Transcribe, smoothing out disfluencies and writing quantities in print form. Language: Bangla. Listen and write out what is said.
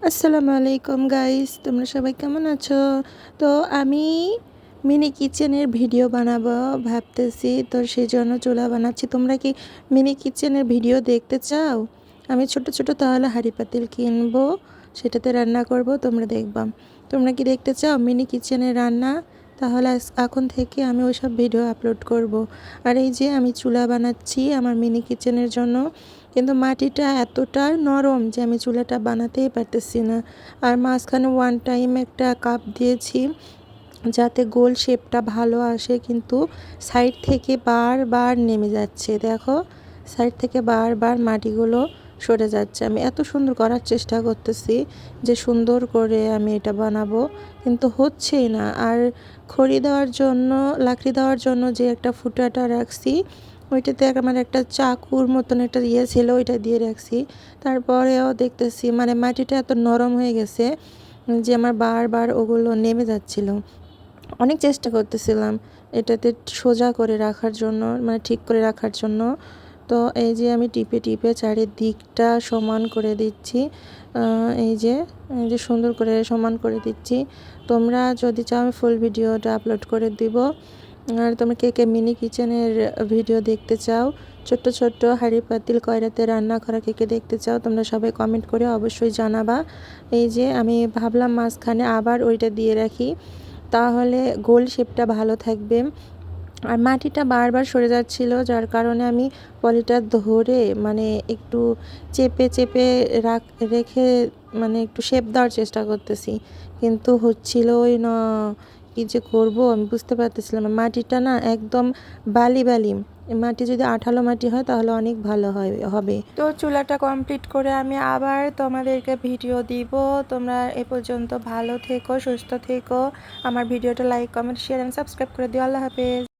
আসসালামু আলাইকুম গাইস, তোমরা সবাই কেমন আছো? তো আমি মিনি কিচেনের ভিডিও বানাবো ভাবতেছি, তো সেই জন্য চুলা বানাচ্ছি। তোমরা কি মিনি কিচেনের ভিডিও দেখতে চাও? আমি ছোট ছোট তাহলে হাঁড়ি পাতিল কিনবো, সেটাতে রান্না করব, তোমরা দেখবা। তোমরা কি দেখতে চাও মিনি কিচেনের রান্না? তাহলে এখন থেকে আমি ওইসব ভিডিও আপলোড করব। আর এই যে আমি চুলা বানাচ্ছি আমার মিনি কিচেনের জন্য, কিন্তু মাটিটা এতটা নরম যে আমি চুলাটা বানাতেই পারতেছি না। আর মাঝখানে ওয়ান টাইম একটা কাপ দিয়েছি যাতে গোল শেপটা ভালো আসে, কিন্তু সাইড থেকে বারবার নেমে যাচ্ছে। দেখো, সাইড থেকে বারবার মাটিগুলো সরে যাচ্ছে। আমি এত সুন্দর করার চেষ্টা করতেছি যে সুন্দর করে আমি এটা বানাবো, কিন্তু হচ্ছেই না। আর খড়ি দেওয়ার জন্য, লাকড়ি দেওয়ার জন্য যে একটা ফুটাটা রাখছি, ওইটাতে আমার একটা চাকুর মতন একটা ইয়ে ছিল, ওইটা দিয়ে রাখছি। তারপরেও দেখতেছি মানে মাটিটা এত নরম হয়ে গেছে যে আমার বারবার ওগুলো নেমে যাচ্ছিল। অনেক চেষ্টা করতেছিলাম এটাতে সোজা করে রাখার জন্য, মানে ঠিক করে রাখার জন্য। তো এই যে আমি টিপে টিপে চারিদিকটা সমান করে দিচ্ছি। এই যে সুন্দর করে সমান করে দিচ্ছি। তোমরা যদি চাও আমি ফুল ভিডিওটা আপলোড করে দিব। আর তোমরা কে কে মিনি কিচেনের ভিডিও দেখতে চাও, ছোট্ট ছোট্ট হাঁড়ি পাতিল কয়রাতে রান্না করা কে কে দেখতে চাও, তোমরা সবাই কমেন্ট করে অবশ্যই জানাবা। এই যে আমি ভাবলাম মাঝখানে আবার ওইটা দিয়ে রাখি, তাহলে গোল শেপটা ভালো থাকবে। আর মাটিটা বারবার সরে যাচ্ছিল, যার কারণে আমি পলিটা ধরে মানে একটু চেপে চেপে রেখে মানে একটু শেপ দেওয়ার চেষ্টা করতেছি, কিন্তু হচ্ছিলই না। কী যে করব আমি বুঝতে পারতেছিলাম না। মাটিটা না একদম বালি বালি। মাটি যদি আঠালো মাটি হয় তাহলে অনেক ভালো হবে। তো চুলাটা কমপ্লিট করে আমি আবার তোমাদেরকে ভিডিও দিব। তোমরা এ পর্যন্ত ভালো থেকো, সুস্থ থেকো। আমার ভিডিওটা like, comment, share and subscribe করে দিও। আল্লাহ হাফেজ।